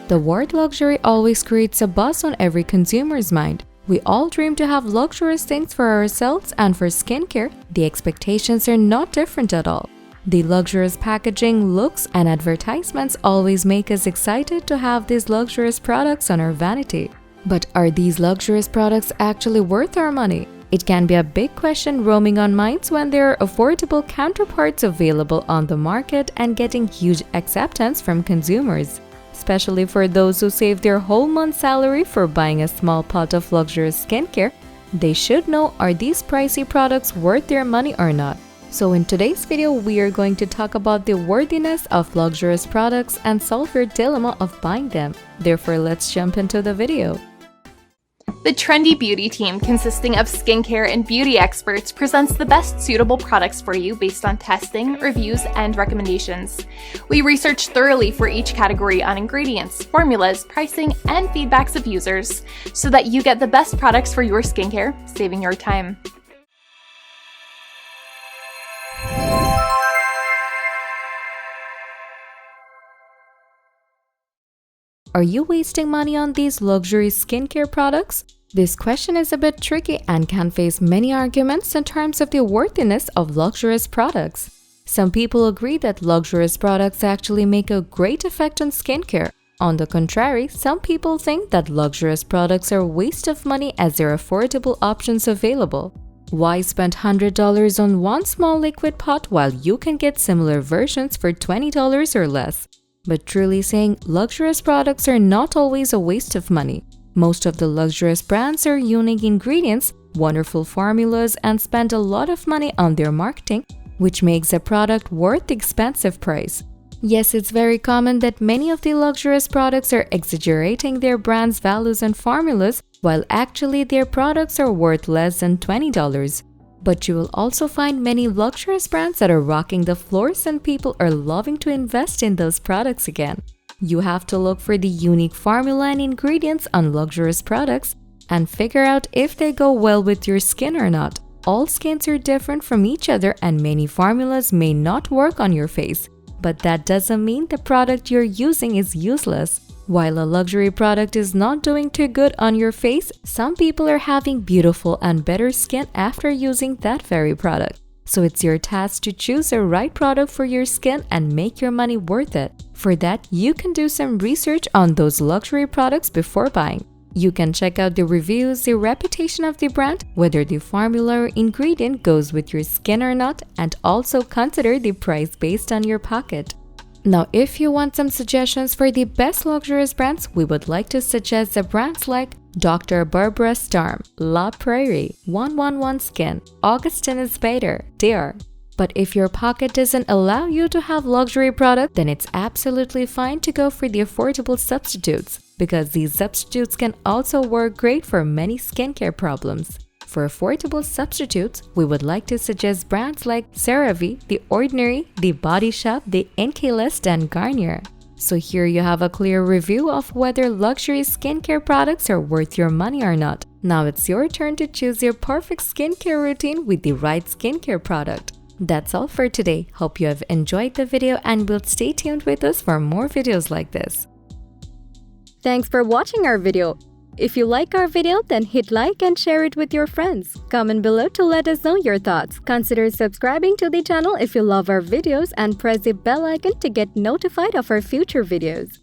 The word luxury always creates a buzz on every consumer's mind. We all dream to have luxurious things for ourselves, and for skincare, the expectations are not different at all. The luxurious packaging, looks, and advertisements always make us excited to have these luxurious products on our vanity. But are these luxurious products actually worth our money? It can be a big question roaming on minds when there are affordable counterparts available on the market and getting huge acceptance from consumers. Especially for those who save their whole month's salary for buying a small pot of luxurious skincare, they should know, are these pricey products worth their money or not? So in today's video, we are going to talk about the worthiness of luxurious products and solve your dilemma of buying them. Therefore, let's jump into the video. The Trendy Beauty team, consisting of skincare and beauty experts, presents the best suitable products for you based on testing, reviews, and recommendations. We research thoroughly for each category on ingredients, formulas, pricing, and feedbacks of users so that you get the best products for your skincare, saving your time. Are you wasting money on these luxury skincare products? This question is a bit tricky and can face many arguments in terms of the worthiness of luxurious products. Some people agree that luxurious products actually make a great effect on skincare. On the contrary, some people think that luxurious products are a waste of money as there are affordable options available. Why spend $100 on one small liquid pot while you can get similar versions for $20 or less? But truly saying, luxurious products are not always a waste of money. Most of the luxurious brands are unique ingredients, wonderful formulas, and spend a lot of money on their marketing, which makes a product worth the expensive price. Yes, it's very common that many of the luxurious products are exaggerating their brand's values and formulas, while actually their products are worth less than $20. But you will also find many luxurious brands that are rocking the floors and people are loving to invest in those products again. You have to look for the unique formula and ingredients on luxurious products and figure out if they go well with your skin or not. All skins are different from each other and many formulas may not work on your face, but that doesn't mean the product you're using is useless. While a luxury product is not doing too good on your face, some people are having beautiful and better skin after using that very product. So it's your task to choose the right product for your skin and make your money worth it. For that, you can do some research on those luxury products before buying. You can check out the reviews, the reputation of the brand, whether the formula or ingredient goes with your skin or not, and also consider the price based on your pocket. Now, if you want some suggestions for the best luxurious brands, we would like to suggest the brands like Dr. Barbara Sturm, La Prairie, 111 Skin, Augustin is better, Dare. But if your pocket doesn't allow you to have luxury products, then it's absolutely fine to go for the affordable substitutes, because these substitutes can also work great for many skincare problems. For affordable substitutes, we would like to suggest brands like CeraVe, The Ordinary, The Body Shop, The NK List, and Garnier. So here you have a clear review of whether luxury skincare products are worth your money or not. Now it's your turn to choose your perfect skincare routine with the right skincare product. That's all for today. Hope you have enjoyed the video and will stay tuned with us for more videos like this. Thanks for watching our video. If you like our video, then hit like and share it with your friends. Comment below to let us know your thoughts. Consider subscribing to the channel if you love our videos and press the bell icon to get notified of our future videos.